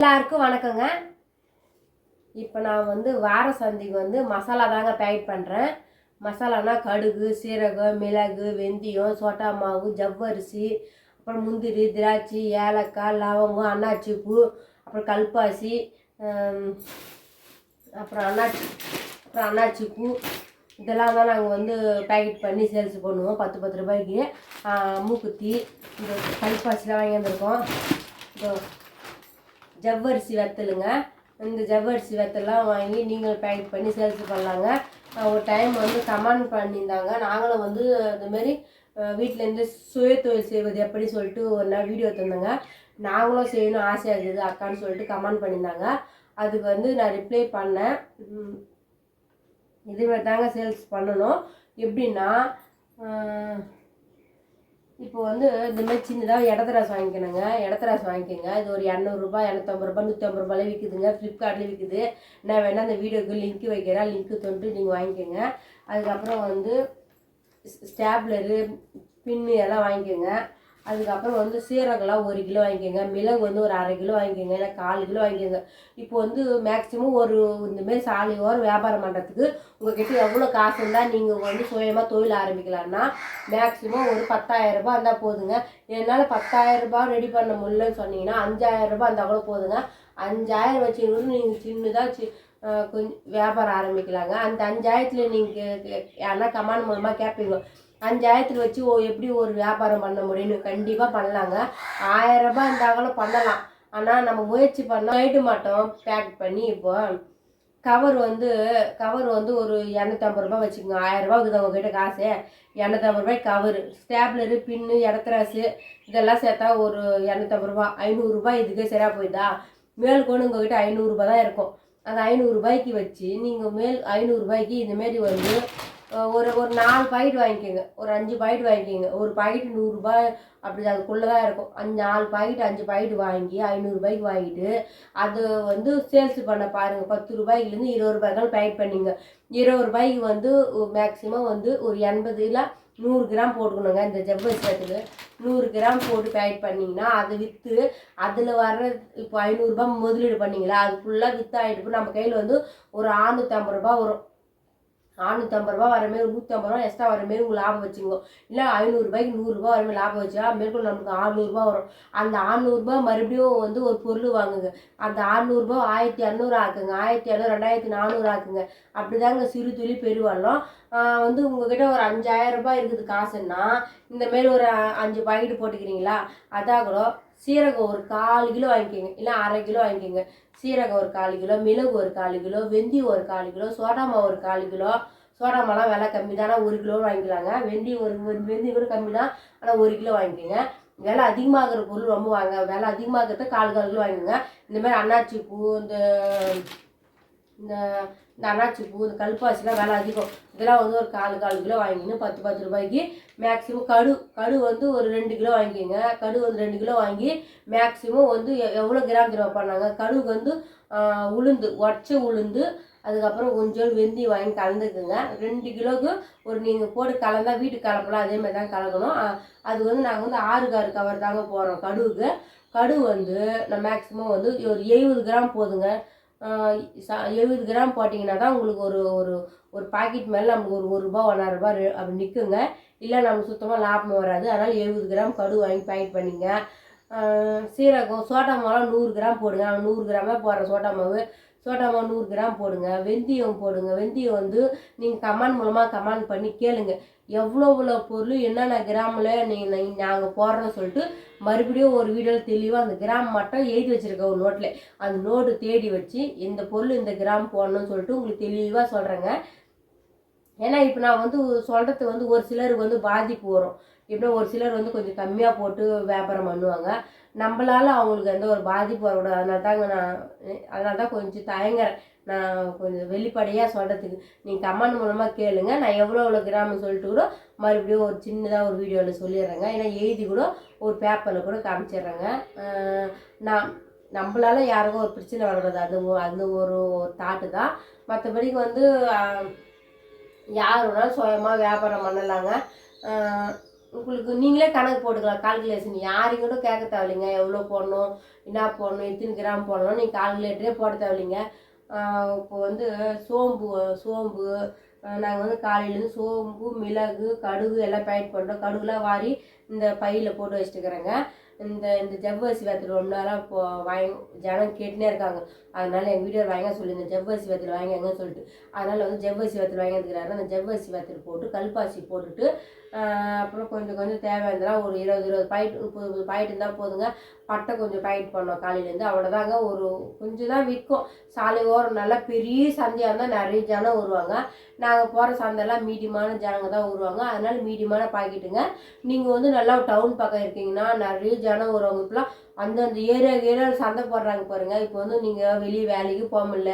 எல்லாருக்கும் வணக்கங்க. இப்போ நான் வார சந்தைக்கு மசாலா தாங்க பேக் பண்ணுறேன். மசாலானா கடுகு, சீரகம், மிளகு, வெந்தயம், சோட்டா மாவு, ஜவ்வரிசி, அப்புறம் முந்திரி, திராட்சை, ஏலக்காய், லவங்கம், அன்னாச்சி பூ, அப்புறம் கல்பாசி, அப்புறம் அன்னாச்சி பூ இதெல்லாம் தான் நாங்கள் பேக்கெட் பண்ணி சேல்ஸ் பண்ணுவோம் 10 ரூபாய்க்கு. மூக்குத்தி, இந்த கல்பாசிலாம் வாங்கி வந்திருக்கோம். இந்த ஜவ்வரிசி வத்தலுங்க. இந்த ஜவ்வரிசி வத்தலாம் வாங்கி நீங்கள் பேக்கெட் பண்ணி சேல்ஸ் பண்ணலாங்க. ஒரு டைம் கமெண்ட் பண்ணியிருந்தாங்க. நாங்களும் இதுமாரி வீட்டிலேருந்து சுய தொழில் செய்வது எப்படி சொல்லிட்டு ஒரு நாள் வீடியோ தந்தாங்க. நாங்களும் செய்யணும் ஆசையாக இருக்குது அக்கான்னு சொல்லிட்டு கமெண்ட் பண்ணியிருந்தாங்க. அதுக்கு நான் ரிப்ளை பண்ணேன். இதுமாதிரி தாங்க சேல்ஸ் பண்ணணும். எப்படின்னா இப்போ இந்தமாதிரி சின்னதாக இடத்தராசு வாங்கிக்கணுங்க. இடத்தராசு வாங்கிக்கோங்க. இது ஒரு 200 ரூபாய், 250 ரூபாய், 150 ரூபாயிலே விற்குதுங்க. ஃப்ளிப்கார்ட்லேயும் விற்குது. நான் வேணால் அந்த வீடியோக்கு லிங்க் வைக்கிறேன். லிங்க்கு தொட்டு நீங்கள் வாங்கிக்கோங்க. அதுக்கப்புறம் ஸ்டாப்லரு, பின்னு எல்லாம் வாங்கிக்கோங்க. அதுக்கப்புறம் சீரகம்லாம் 1 கிலோ வாங்கிக்கோங்க. மிளகு ஒரு 1/2 கிலோ வாங்கிக்கோங்க. இல்லை 1/4 கிலோ வாங்கிக்கோங்க. இப்போ மேக்ஸிமம் இந்தமாரி சாலையோரம் வியாபாரம் பண்ணுறதுக்கு உங்கள்கிட்ட எவ்வளோ காசு இருந்தால் நீங்கள் சுயமாக தொழில் ஆரம்பிக்கலாம்னா மேக்ஸிமம் ஒரு 10,000 ரூபாய் இருந்தால் போதுங்க. என்னால் 10,000 ரூபாய் ரெடி பண்ண முடியலன்னு சொன்னீங்கன்னா 5,000 ரூபாய் இருந்தால் கூட போதுங்க. 5,000 வச்சுக்கிட்டு நீங்கள் சின்னதாக கொஞ்சம் வியாபாரம் ஆரம்பிக்கலாங்க. அந்த 5,000த்துல நீங்கள் யாருன்னா கமெண்ட் மூலமாக கேட்பீங்க, 5,000 வச்சு எப்படி ஒரு வியாபாரம் பண்ண முடியும்னு. கண்டிப்பாக பண்ணலாங்க. 1000 ரூபாய் இருந்தாலும் பண்ணலாம். ஆனால் நம்ம முயற்சி பண்ணால் போயிட்டு மாட்டோம். பேக் பண்ணி இப்போ கவர் ஒரு 250 ரூபாய் வச்சுக்கோங்க. 1000 ரூபா இருக்குது உங்ககிட்ட காசு. 250 ரூபாய் கவர், ஸ்டாப்லரு, பின்னு, இடத்தராசு இதெல்லாம் சேர்த்தா ஒரு 250 ரூபா, 500 ரூபாய் இதுக்கே சரியாக போயிடுதா? மேல்கொண்டு உங்ககிட்ட 500 ரூபாய் தான் இருக்கும். அந்த 500 ரூபாய்க்கு வச்சு நீங்கள் 500 ரூபாய்க்கு இந்தமாரி ஒரு 4 பாக்கெட் வாங்கிக்கோங்க. ஒரு 5 பாக்கெட் வாங்கிக்கோங்க. ஒரு பாக்கெட் 100 ரூபாய் அப்படி அதுக்குள்ளே தான் இருக்கும். 4 பாக்கெட் 5 பாக்கெட் வாங்கி 500 ரூபாய்க்கு வாங்கிட்டு அது சேல்ஸ் பண்ண பாருங்கள். 10 ரூபாய்க்குலேருந்து 20 ரூபாய்க்காலும் பேக்கெட் பண்ணிங்க. 20 ரூபாய்க்கு மேக்ஸிமம் ஒரு 80 இல்லை 100 கிராம் போட்டுக்கணுங்க. இந்த ஜவ்வரிசத்துக்கு 100 கிராம் போட்டு பேக்கெட் பண்ணிங்கன்னா அதை விற்று அதில் வர்ற இப்போ 500 ரூபாய் முதலீடு பண்ணிங்களா, அது ஃபுல்லாக விற்று ஆகிட்டு நம்ம கையில் ஒரு 650 ரூபாய் வரும். 650 ரூபா வர மாரி 150 ரூபா எக்ஸ்ட்ரா வர மாரி உங்களுக்கு லாபம் வச்சுக்கோ. இல்லை 500 ரூபாய்க்கு 100 ரூபா வர மாதிரி லாபம் வச்சா மேற்கொண்டு நமக்கு 600 ரூபா வரும். அந்த 600 ரூபா மறுபடியும் ஒரு பொருள் வாங்குங்க. அந்த 600 ரூபா 1200 ஆக்குங்க. 1200 2400 ஆக்குங்க. அப்படிதாங்க சிறு துளி பெருவெல்லாம். உங்ககிட்ட ஒரு 5,000 ரூபாய் இருக்குது காசுன்னா இந்தமாரி ஒரு 5 பாக்கெட்டு போட்டுக்கிறீங்களா, அதான் கூட சீரகம் ஒரு 1/4 கிலோ வாங்கிக்கோங்க. இல்லை 1/2 கிலோ வாங்கிக்கோங்க. சீரகம் ஒரு 1/4 கிலோ, மிளகு ஒரு 1/4 கிலோ, வெந்தயம் ஒரு 1/4 கிலோ, சோடா மாவு ஒரு 1/4 கிலோ. சோடா மாவுலாம் விலை கம்மி தான், 1 கிலோ வாங்கிக்கலாங்க. வெந்தயம் கூட கம்மி தான், ஆனால் 1 கிலோ வாங்கிக்கோங்க. விலை அதிகமாகிற பொருள் ரொம்ப வாங்க, விலை அதிகமாகிறத 1/4 கிலோ வாங்கிக்கோங்க. இந்தமாதிரி அன்னாச்சி பூ, இந்த அன்னாச்சி பூ, இந்த கல்பாசிலாம் விலை அதிகம். இதெல்லாம் ஒரு 1/4 கிலோ வாங்கிக்கின்னு 10 ரூபாய்க்கு. மேக்ஸிமம் கடு ஒரு 2 கிலோ வாங்கிக்கோங்க. கடு 2 கிலோ வாங்கி மேக்ஸிமம் எவ்வளோ கிராம் கிலோ பண்ணாங்க. கடுகு உளுந்து, உடச்ச உளுந்து, அதுக்கப்புறம் கொஞ்சம் வெந்தயம் வாங்கி கலந்துக்குங்க. 2 கிலோவுக்கு நீங்கள் போட்டு கலந்தா வீட்டுக்கு கலப்பலாம், அதேமாதிரி தான் கலக்கணும். அது நாங்கள் 6 கவர் தாங்க போடுறோம் கடுவுக்கு. கடு நான் மேக்ஸிமம் ஒரு 70 கிராம் போதுங்க. 70 கிராம் போட்டிங்கன்னா தான் உங்களுக்கு ஒரு பாக்கெட் மேலே நமக்கு ஒரு ரூபா 1.5 ரூபா அப்படி நிற்குங்க. இல்லை நமக்கு சுத்தமாக லாபம் வராது. அதனால் 70 கிராம் கடு வாங்கி பேக்கெட் பண்ணிங்க. சீரகம், சோட்டா மாவுலாம் 100 கிராம் போடுங்க. 100 கிராமே போடுற சோட்டா மாவு 100 கிராம் போடுங்க. வெந்தயம் போடுங்க. வெந்தயம் நீங்கள் கமெண்ட் மூலமாக கமெண்ட் பண்ணி கேளுங்க, எவ்வளோ பொருள் என்னென்ன கிராமில் நாங்கள் போடுறோன்னு சொல்லிட்டு மறுபடியும் ஒரு வீடியோவில் தெளிவாக அந்த கிராம் மட்டும் எழுதி வச்சுருக்கேன் ஒரு நோட்டில். அந்த நோட்டு தேடி வச்சு இந்த பொருள் இந்த கிராம் போடணும்னு சொல்லிட்டு உங்களுக்கு தெளிவாக சொல்கிறேங்க. ஏன்னா இப்போ நான் சொல்கிறது ஒரு சிலருக்கு பாதிப்பு வரும். எப்படின்னா ஒரு சிலர் கொஞ்சம் கம்மியாக போட்டு வியாபாரம் பண்ணுவாங்க. நம்மளால் அவங்களுக்கு எந்த ஒரு பாதிப்பு வரக்கூடாது. அதனால தான் கொஞ்சம் தயங்குறேன் நான் கொஞ்சம் வெளிப்படையாக சொல்கிறதுக்கு. நீங்கள் கமெண்ட் மூலமாக கேளுங்க. நான் எவ்வளோ கிராம்னு சொல்லிட்டு கூட மறுபடியும் ஒரு சின்னதாக ஒரு வீடியோவில் சொல்லிடுறேங்க. ஏன்னா எழுதி கூட ஒரு பேப்பரில் கூட காமிச்சிடுறேங்க. நம்மளால் யாருக்கும் ஒரு பிரச்சனை வரக்கூடாது. அது ஒரு தாட்டு தான். மற்றபடிக்கு யார் வேணாலும் சுயமாக வியாபாரம் பண்ணலாங்க. உங்களுக்கு நீங்களே கணக்கு போட்டுக்கலாம், கால்குலேஷன் யாரையும் கூட கேட்க தேவையில்லைங்க. எவ்வளோ போடணும், என்ன போடணும், எத்தனை கிராம் போடணும், நீங்கள் கால்குலேட்டரே போட தேவையில்லைங்க. இப்போ வந்து சோம்பு நாங்கள் வந்து காலையிலேருந்து சோம்பு, மிளகு, கடுகு எல்லாம் பேக்கெட் பண்ணுறோம். கடுகுலாம் வாரி இந்த பையில் போட்டு வச்சுட்டுக்கிறேங்க. இந்த இந்த ஜவ்வரிசி வத்தல் ரொம்ப நாளாக இப்போ ஜனம் கேட்டுனே இருக்காங்க. அதனால் எங்கள் வீடியோவில் வாங்க சொல்லியிருந்தேன், ஜவ்வரிசி வத்தல் வாங்கன்னு சொல்லிட்டு. அதனால் வந்து ஜவ்வரிசி வத்தல் வாங்கி எடுத்துக்கிறாரு. அந்த ஜவ்வரிசி வத்தல் போட்டு கல்பாசி போட்டுட்டு அப்புறம் கொஞ்சம் தேவையானதெல்லாம் ஒரு 20 பாக்கெட் 30 பாக்கெட் இருந்தால் போதுங்க. பட்டை கொஞ்சம் பாக்கெட் பண்ணோம் காலையிலேருந்து, அவ்வளோதாங்க. ஒரு கொஞ்சம் தான் விற்கும். சாலை ஓரம் நல்லா பெரிய சந்தையாக இருந்தால் நிறைய ஜனம் வருவாங்க. நாங்கள் போகிற சந்தையெல்லாம் மீடியமான ஜனங்க தான் வருவாங்க. அதனால் மீடியமான பாக்கெட்டுங்க. நீங்கள் வந்து நல்லா டவுன் பக்கம் இருக்கீங்கன்னா நிறைய ஜனம் வருவாங்க. இப்போலாம் அந்தந்த ஏரியாவில் சந்தை போடுறாங்க பாருங்கள். இப்போ வந்து நீங்கள் வெளியே வேலைக்கு போக முடியல,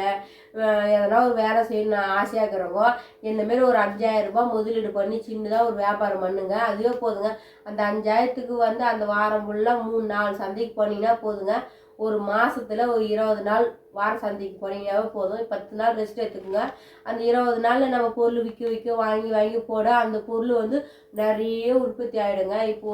எதனா ஒரு வேலை செய்யணும் ஆசையாக இருக்கிறவங்க இந்தமாரி ஒரு 5000 ரூபாய் முதலீடு பண்ணி சின்னதாக ஒரு வியாபாரம் பண்ணுங்க. அதுவே போதுங்க. அந்த 5000த்துக்கு வந்து அந்த வாரம் ஃபுல்லாக 3-4 சந்தைக்கு போனீங்கன்னா போதுங்க. ஒரு மாதத்தில் ஒரு 20 நாள் வார சந்தைக்கு போனீங்கன்னாவே போதும். 10 நாள் ரெஸ்ட் எடுத்துக்கோங்க. அந்த 20 நாளில் நம்ம பொருள் விற்க வாங்கி போட அந்த பொருள் வந்து நிறைய உற்பத்தி ஆகிடுங்க. இப்போ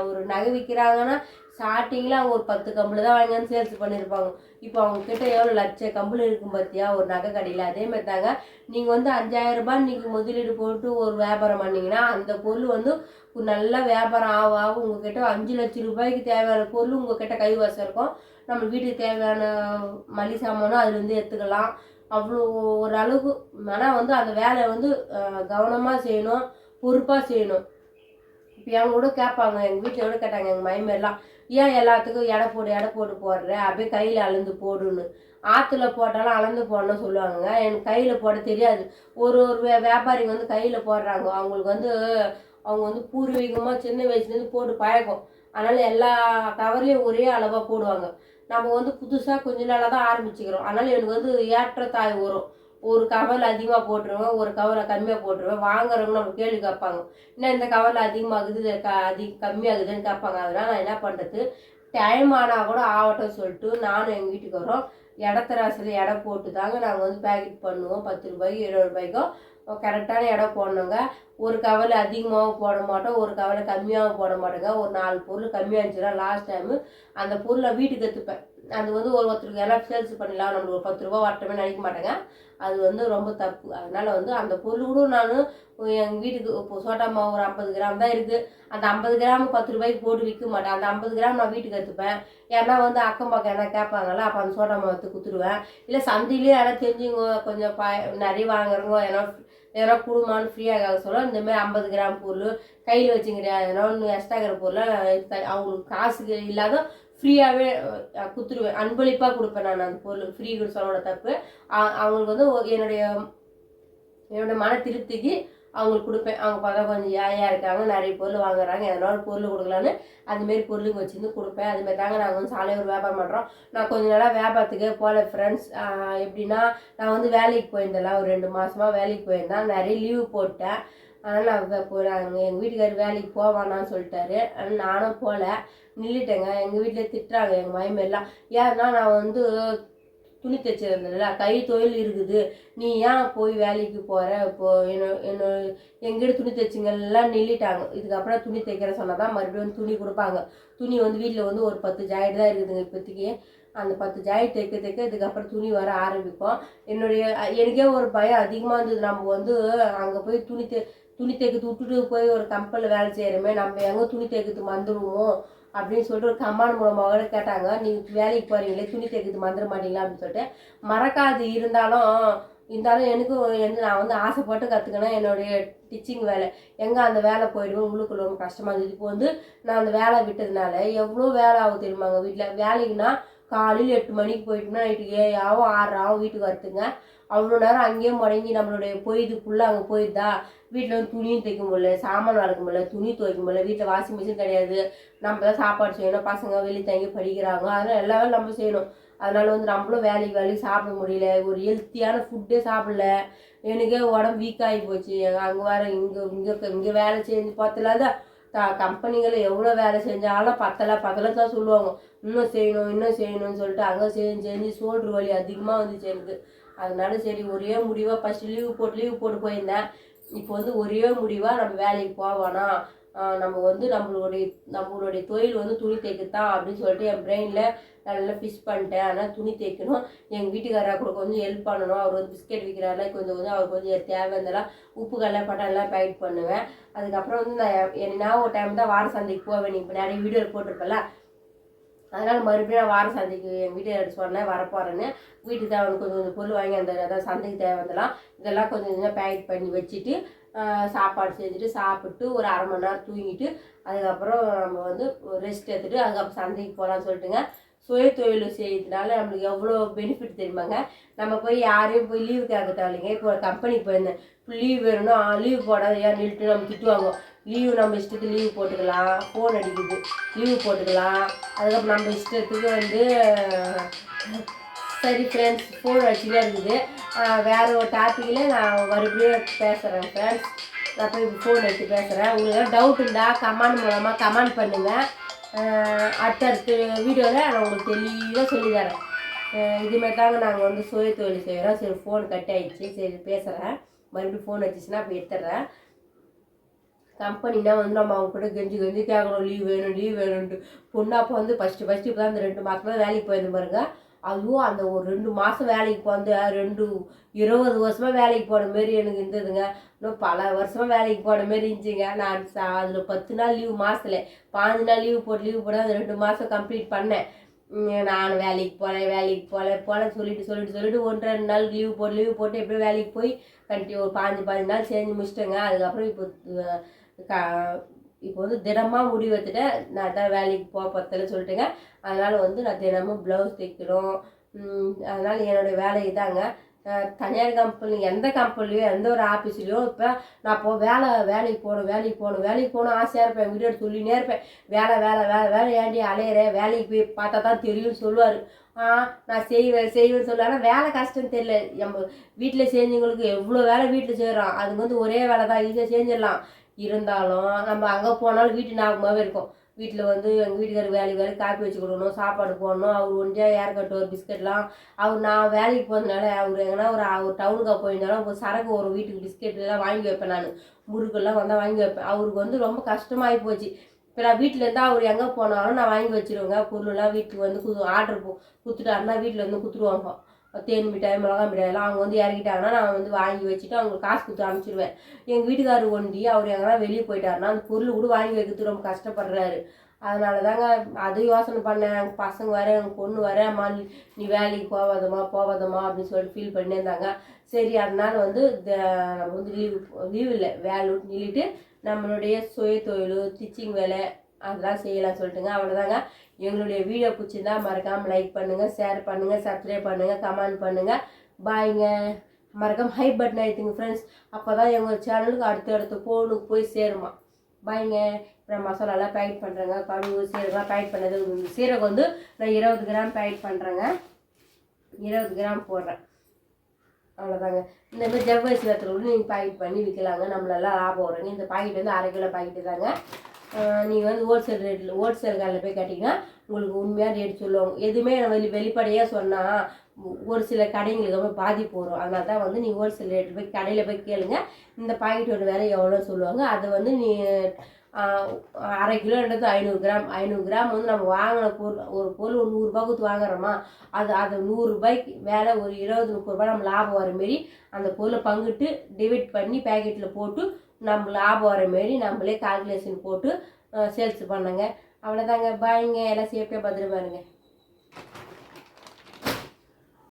ஒரு நகை விற்கிறாங்கன்னா ஸ்டார்டிங்கில் அவங்க ஒரு 10 கம்பில் தான் வாங்கி வந்து சேல்ஸ் பண்ணியிருப்பாங்க. இப்போ அவங்கக்கிட்ட எவ்வளோ லட்சம் கம்பில் இருக்கும் பார்த்தியா ஒரு நகை கடையில். அதேமாதிரி தாங்க நீங்கள் வந்து 5000 ரூபாய் இன்றைக்கி முதலீடு போட்டு ஒரு வியாபாரம் பண்ணிங்கன்னா அந்த பொருள் வந்து நல்லா வியாபாரம் ஆக உங்கள்கிட்ட 5 லட்சம் ரூபாய்க்கு தேவையான பொருள் உங்கள்கிட்ட கைவசம் இருக்கும். நம்ம வீட்டுக்கு தேவையான மளிகை சாமானும் அதுலேருந்து எடுத்துக்கலாம். அவ்வளோ ஒரு அளவுக்கு. ஆனால் வந்து அந்த வேலையை வந்து கவனமாக செய்யணும், பொறுப்பாக செய்யணும். இப்போ எங்க கூட கேட்பாங்க, எங்கள் வீட்டில் கூட கேட்டாங்க எங்கள் மைமெல்லாம், ஏன் எல்லாத்துக்கும் எடை போட்டு போடுற, அப்படியே கையில் அளந்து போடுன்னு. ஆற்றுல போட்டாலும் அளந்து போடணும்னு சொல்லுவாங்க. எனக்கு கையில் போட தெரியாது. ஒரு வியாபாரிங்க வந்து கையில் போடுறாங்க. அவங்க வந்து பூர்வீகமாக சின்ன வயசுலேருந்து போட்டு பழக்கம். அதனால் எல்லா கவர்லேயும் ஒரே அளவாக போடுவாங்க. நம்ம வந்து புதுசாக கொஞ்ச நாளாக தான் ஆரம்பிச்சுக்கிறோம். அதனால் எனக்கு வந்து ஏற்றத்தாய் வரும். ஒரு கவரில் அதிகமாக போட்டுருவேன், ஒரு கவரில் கம்மியாக போட்டுருவேன். வாங்குறவங்க நம்ம கேள்வி கேட்பாங்க, என்ன இந்த கவரில் அதிகமாகுது கம்மியாகுதுன்னு கேட்பாங்க. அதனால் நான் என்ன பண்ணுறது, டைம் ஆனால் கூட ஆகட்டும் சொல்லிட்டு நானும் எங்கள் வீட்டுக்கு வரோம் இடத்தராசில் எடை போட்டு தாங்க நாங்கள் வந்து பேக்கெட் பண்ணுவோம். 10 ரூபாய்க்கு 20 ரூபாய்க்கும் கரெக்டான இடம் போடணுங்க. ஒரு கவரில் அதிகமாகவும் போட மாட்டோம், ஒரு கவரில் கம்மியாகவும் போட மாட்டோங்க. ஒரு 4 பொருள் கம்மியாக இருந்துச்சுன்னா லாஸ்ட் டைமு அந்த பொருளை வீட்டுக்கு எடுத்துப்பேன். அது வந்து ஒருத்தருக்கு எல்லாம் சேல்ஸ் பண்ணிடலாம், நம்மளுக்கு ஒரு 10 ரூபா வரட்டமே நினைக்க மாட்டேங்க. அது வந்து ரொம்ப தப்பு. அதனால் வந்து அந்த பொருள் கூட நான் எங்கள் வீட்டுக்கு இப்போ சோட்டா மாவு ஒரு 50 கிராம் தான் இருக்குது. அந்த 50 கிராம் 10 ரூபாய்க்கு போட்டு விற்க மாட்டேன். அந்த 50 கிராம் நான் வீட்டுக்கு எடுத்துப்பேன். ஏன்னா வந்து அக்கம் பக்கம் என்ன கேட்பாங்கல்ல, அப்போ அந்த சோட்டா மாவு எடுத்து கொடுத்துருவேன். இல்லை சந்தையிலேயே யாராவது தெரிஞ்சுங்க கொஞ்சம் நிறைய வாங்குறவங்க எதனா குடும்பம்னு ஃப்ரீயாக சொல்ல இந்தமாதிரி 50 கிராம் பொருள் கையில் வச்சுங்கிறியா, எதனா ஒன்று எக்ஸ்ட்ரா இருக்கிற பொருளை அவங்களுக்கு காசுக்கு இல்லாத ஃப்ரீயாகவே கொடுத்துருவேன். அன்பளிப்பாக கொடுப்பேன் நான் அந்த பொருள். ஃப்ரீ சொல்ல தப்பு. அவங்களுக்கு வந்து என்னோட மன திருப்திக்கு அவங்களுக்கு கொடுப்பேன். அவங்க பார்த்தா கொஞ்சம் ஏழையாக இருக்காங்க, நிறைய பொருள் வாங்குறாங்க, எதனா ஒரு பொருள் கொடுக்கலான்னு அதுமாரி பொருளுக்கு வச்சுருந்து கொடுப்பேன். அதுமாரி தாங்க நாங்கள் வந்து சாலையூர் வியாபாரம் பண்ணுறோம். நான் கொஞ்ச நாளாக வியாபாரத்துக்கே போகல ஃப்ரெண்ட்ஸ். எப்படின்னா நான் வந்து வேலைக்கு போயிருந்தேன், ஒரு 2 மாதமாக வேலைக்கு போயிருந்தேன். நிறைய லீவு போட்டேன். அதனால் நாங்கள் எங்கள் வீட்டுக்காரர் வேலைக்கு போவானான்னு சொல்லிட்டாரு. அதனால் நானும் போகல, நின்றுட்டேங்க. எங்கள் வீட்டில் திட்டுறாங்க எங்கள் மயமெல்லாம். ஏன்னா நான் வந்து துணி தைச்சிருந்தேன்ல, கை தொழில் இருக்குது, நீ ஏன் போய் வேலைக்கு போகிற, இப்போது எங்கிட்ட துணி தைச்சிங்கெல்லாம் நில்லிட்டாங்க. இதுக்கப்புறம் துணி தைக்கிற சொன்னால் தான் மறுபடியும் வந்து துணி கொடுப்பாங்க. துணி வந்து வீட்டில் வந்து ஒரு 10 ஜாக்கெட் தான் இருக்குதுங்க இப்போதைக்கு. அந்த 10 ஜாக்கெட் தைக்க இதுக்கப்புறம் துணி வர ஆரம்பிக்கும். எனக்கே ஒரு பயம் அதிகமாக இருந்தது. நம்ம வந்து அங்கே போய் துணி தைக்கிறது விட்டுட்டு போய் ஒரு கம்பெனியில் வேலை செய்கிறோமே, நம்ம எங்கே துணி தைக்கிறது மறந்துடுவோம் அப்படின்னு சொல்லிட்டு ஒரு கமாண்ட் மூலமாக கேட்டாங்க, நீங்கள் வேலைக்கு போகிறீங்களே துணி தைக்கிறது மறந்துட மாட்டீங்களா அப்படின்னு சொல்லிட்டு. மறக்காது இருந்தாலும் நான் வந்து ஆசைப்பட்டு கற்றுக்கினேன் என்னுடைய டிச்சிங் வேலை. எங்கே அந்த வேலை போயிடுவோம், உங்களுக்கு ரொம்ப கஷ்டமாக இருந்தது. இப்போ வந்து நான் அந்த வேலை விட்டதுனால எவ்வளோ வேலை ஆகும் தெரியுமாங்க வீட்டில். வேலைக்குன்னா காலையில் 8 மணிக்கு போயிட்டோம்னா நைட்டுக்கு 7 ஆகும் 6 ஆகும் வீட்டுக்கு வரத்துங்க. அவ்வளோ நேரம் அங்கேயே முடங்கி நம்மளுடைய பொய்து ஃபுல்லாக அங்கே போயிடுதா. வீட்டில் வந்து துணியும் தைக்க முடியல, சாமான் வளர்க்க முடியல, துணி துவைக்க முடியல, வீட்டில் வாஷிங் மிஷின் கிடையாது, நம்ம தான் சாப்பாடு செய்யணும், பசங்க வெளியே தங்கி படிக்கிறாங்க, அதனால் எல்லா வேலையும் நம்ம செய்யணும். அதனால் வந்து நம்மளும் வேலைக்கு சாப்பிட முடியல, ஒரு ஹெல்த்தியான ஃபுட்டே சாப்பிடல. எனக்கே உடம்பு வீக்காகி போச்சு. அங்கே வர இங்கே வேலை செஞ்சு பார்த்தலாத கம்பெனிகளை எவ்வளோ வேலை செஞ்சாலும் பத்தலை தான் சொல்லுவாங்க. இன்னும் செய்யணும்னு சொல்லிட்டு அங்கே செஞ்சு சோல்ட்ரு வலி அதிகமாக வந்துச்சு எனக்கு. அதனால சரி ஒரே முடிவாக ஃபஸ்ட்டு லீவு போட்டு போயிருந்தேன். இப்போ வந்து ஒரே முடிவாக நம்ம வேலைக்கு போவானா, நம்ம வந்து நம்மளுடைய தொழில் வந்து துணி தைக்கத்தான் அப்படின்னு சொல்லிட்டு என் பிரெயினில் நல்லா ஃபிக்ஸ் பண்ணிட்டேன். ஆனால் துணி தைக்கணும், எங்கள் வீட்டுக்காரா கூட கொஞ்சம் ஹெல்ப் பண்ணணும். அவர் வந்து பிஸ்கெட் விற்கிறாருல, கொஞ்சம் கொஞ்சம் அவருக்கு கொஞ்சம் தேவை இருந்தாலும் உப்பு கடலை பட்டெல்லாம் பேக் பண்ணுவேன். அதுக்கப்புறம் வந்து நான் ஒரு டைம் தான் வார சந்தைக்கு போவேன். இப்போ நிறைய வீடியோ போட்டிருப்பேன்ல, அதனால் மறுபடியும் நான் வார சந்தைக்கு எங்கள் வீட்டுக்காரர் சொன்னேன் வரப்போகிறேன்னு. வீட்டுக்கு தேவை கொஞ்சம் கொஞ்சம் பொருள் வாங்கி அதான் சந்தைக்கு தேவைந்தெல்லாம் இதெல்லாம் கொஞ்சம் கொஞ்சம் பேக் பண்ணி வச்சுட்டு சாப்பாடு செஞ்சுட்டு சாப்பிட்டு ஒரு அரை மணி நேரம் தூங்கிட்டு அதுக்கப்புறம் நம்ம வந்து ரெஸ்ட் எடுத்துகிட்டு அதுக்கப்புறம் சந்தைக்கு போகலான்னு சொல்லிட்டுங்க. சுய தொழில் செய்யறதுனால நம்மளுக்கு எவ்வளோ பெனிஃபிட் தெரியுமாங்க. நம்ம போய் யாரையும் போய் லீவு கேட்க தேவையில்லைங்க. இப்போ ஒரு கம்பெனிக்கு போயிருந்தேன், இப்போ லீவ் வேணும்னா லீவ் போடாத ஏன் நின்றுட்டு நம்ம திட்டுவாங்க. லீவு நம்ம இஷ்டத்துக்கு லீவு போட்டுக்கலாம், ஃபோன் அடிக்குது லீவு போட்டுக்கலாம். அதுக்கப்புறம் நம்ம இஷ்டத்துக்கு வந்து சரி ஃப்ரெண்ட்ஸ் ஃபோன் அடிச்சுட்டே இருக்குது. வேறு ஒரு டாப்பிக்கில் நான் மறுபடியும் பேசுகிறேன் ஃப்ரெண்ட்ஸ். நான் போய் ஃபோன் அடித்து பேசுகிறேன். உங்களுக்கு டவுட் இருந்தால் கமெண்ட் மூலமாக கமெண்ட் பண்ணுங்கள். அடுத்தடுத்த வீடியோவில் நான் உங்களுக்கு தெளிவாக சொல்லித்தரேன். இதுமாதிரி தாங்க நாங்கள் வந்து சுய தொழில் செய்கிறோம். சரி ஃபோன் கட் ஆகிடுச்சு, சரி பேசுகிறேன். மறுபடியும் ஃபோன் வச்சுச்சுன்னா அப்போ எடுத்துடுறேன். கம்பெனினா வந்து நம்ம அவங்க கூட கெஞ்சி கேட்கணும் லீவ் வேணும்ன்ட்டு. பொண்ணு அப்போ வந்து ஃபஸ்ட்டு இப்போ தான் அந்த 2 மாதம் தான் வேலைக்கு போயிருந்த பாருங்க. அதுவும் அந்த ஒரு 2 மாதம் வேலைக்கு வந்து 20 வருஷமாக வேலைக்கு போன மாரி எனக்கு இருந்ததுங்க. இன்னும் பல வருஷமாக வேலைக்கு போன மாரி இருந்துச்சுங்க. நான் அதில் 10 நாள் லீவு மாதத்துல 15 நாள் லீவு போட்டு அந்த 2 மாதம் கம்ப்ளீட் பண்ணேன். நான் வேலைக்கு போகல சொல்லிட்டு 1-2 நாள் லீவு போட்டு எப்படியும் வேலைக்கு போய் ஒரு 15 நாள் செஞ்சு முடிச்சிட்டேங்க. அதுக்கப்புறம் இப்போ வந்து தினமாக முடிவு எடுத்துட்டேன். நான் தான் வேலைக்கு பத்தலை சொல்லிட்டேங்க. அதனால் வந்து நான் தினமும் ப்ளவுஸ் தைக்கணும். அதனால் என்னோடய வேலை இதாங்க. தனியார் கம்பெனி எந்த கம்பெனிலையோ எந்த ஒரு ஆஃபீஸ்லையோ இப்போ நான் இப்போ வேலைக்கு போகணும் ஆசையாக இருப்பேன். வீடியோ சொல்லினே இருப்பேன், வேலை ஏண்டி அலையிறேன், வேலைக்கு போய் பார்த்தா தான் தெரியும்னு சொல்லுவார். நான் செய்வேன்னு சொல்லுவேன். ஆனால் வேலை கஷ்டம் தெரியல. நம்ம வீட்டில் செஞ்சவங்களுக்கு எவ்வளோ வேலை வீட்டில் செய்கிறோம், அதுக்கு வந்து ஒரே வேலை தான், ஈஸியாக செஞ்சிடலாம். இருந்தாலும் நம்ம அங்கே போனாலும் வீட்டு ஞாபகமாகவே இருக்கும். வீட்டில் வந்து எங்கள் வீட்டுக்காரர் வேலை காப்பி வச்சு கொடுக்கணும், சாப்பாடு போடணும். அவர் ஒன்றியாக ஏர் கட்டுவார் பிஸ்கெட்லாம். நான் வேலைக்கு போகிறதுனால அவர் எங்கன்னா ஒரு டவுனுக்காக போயிருந்தாலும் ஒரு சரக்கு ஒரு வீட்டுக்கு பிஸ்கெட்லாம் வாங்கி வைப்பேன். நான் முறுக்கெல்லாம் வந்தால் வாங்கி வைப்பேன். அவருக்கு வந்து ரொம்ப கஷ்டமாகி போச்சு. இப்போ நான் வீட்டில் இருந்தால் அவர் எங்கே போனாலும் நான் வாங்கி வச்சுருவேங்க. பொருளெல்லாம் வீட்டுக்கு வந்து ஆர்டர் கொடுத்துட்டாருன்னா வீட்டில் வந்து கொடுத்துருவாங்க. தேன் மிட்டாய் மிளகா மிட்டாயெல்லாம் அவங்க வந்து இறக்கிட்டாங்கன்னா நான் வந்து வாங்கி வச்சுட்டு அவங்களுக்கு காசு கொடுத்து அனுப்பிச்சிடுவேன். எங்கள் வீட்டுக்காரர் ஒண்டி அவர் எங்கன்னா வெளியே போயிட்டாருன்னா அந்த பொருள் கூட வாங்கி வைக்கிறது ரொம்ப கஷ்டப்படுறாரு. அதனால தாங்க அது யோசனை பண்ணேன். எங்கள் பசங்க வர எங்கள் பொண்ணு வர அம்மா நீ வேலைக்கு போவாதம்மா அப்படின்னு சொல்லிட்டு ஃபீல் பண்ணியிருந்தாங்க. சரி அதனால வந்து நம்ம வந்து லீவ் இல்லை வேலை விட்டு நின்றுட்டு நம்மளுடைய சுய தொழில் ஸ்டிச்சிங் வேலை அதெல்லாம் செய்யலாம் சொல்லிட்டுங்க. அவ்வளோதாங்க. எங்களுடைய வீடியோ பிடிச்சிருந்தா மறக்காமல் லைக் பண்ணுங்கள், ஷேர் பண்ணுங்கள், சப்ஸ்கிரைப் பண்ணுங்கள், கமெண்ட் பண்ணுங்கள். பாய்ங்க. மறக்காமல் ஹை பட்டன் ஆயிடுங்க ஃப்ரெண்ட்ஸ். அப்போ தான் எங்கள் சேனலுக்கு அடுத்த ஃபோனுக்கு போய் சேருமா. பாய்ங்க. அப்புறம் மசாலாலாம் பேக்கெட் பண்ணுறேங்க. கடுகு சீரகம்லாம் பேக்கெட் பண்ணது. சீரகம் வந்து நான் 20 கிராம் பேக்கெட் பண்ணுறேங்க. 20 கிராம் போடுறேன். அவ்வளோதாங்க. இந்த மாதிரி ஜவ்வரிசி வத்தல் கூட நீங்கள் பேக்கெட் பண்ணி விற்கலாங்க. நம்மளெல்லாம் லாபம் வருங்க. இந்த பாக்கெட் வந்து 1/2 கிலோ பாக்கெட்டு தாங்க. நீங்கள் வந்து ஹோல்சேல் கடையில் போய் கேட்டிங்கன்னா உங்களுக்கு உண்மையாக ரேட் சொல்லுவாங்க. எதுவுமே வெளிப்படையாக சொன்னால் ஒரு சில கடைங்களுக்கு ரொம்ப பாதிப்பு வரும். அதனால தான் வந்து நீங்கள் ஹோல்சேல் ரேட்டு போய் கடையில் போய் கேளுங்க. இந்த பாக்கெட்டோட விலை எவ்வளோ சொல்லுவாங்க. அது வந்து நீ 1/2 கிலோன்றது 500 கிராம் வந்து நம்ம வாங்கின ஒரு பொருள் ஒரு 100 ரூபா கொடுத்து வாங்குறோமா, அது 100 ரூபாய்க்கு வேலை ஒரு 20-30 ரூபாய் நம்ம லாபம் வர மாரி அந்த பொருளை பங்கிட்டு டிவைட் பண்ணி பேக்கெட்டில் போட்டு நம்ம லாபம் வர மாரி நம்மளே கால்குலேஷன் போட்டு சேல்ஸ் பண்ணுங்க. அவ்வளோதாங்க. பாய்ங்க. எல்லாம் சேஃப்டியாக பத்திரமா இருங்க.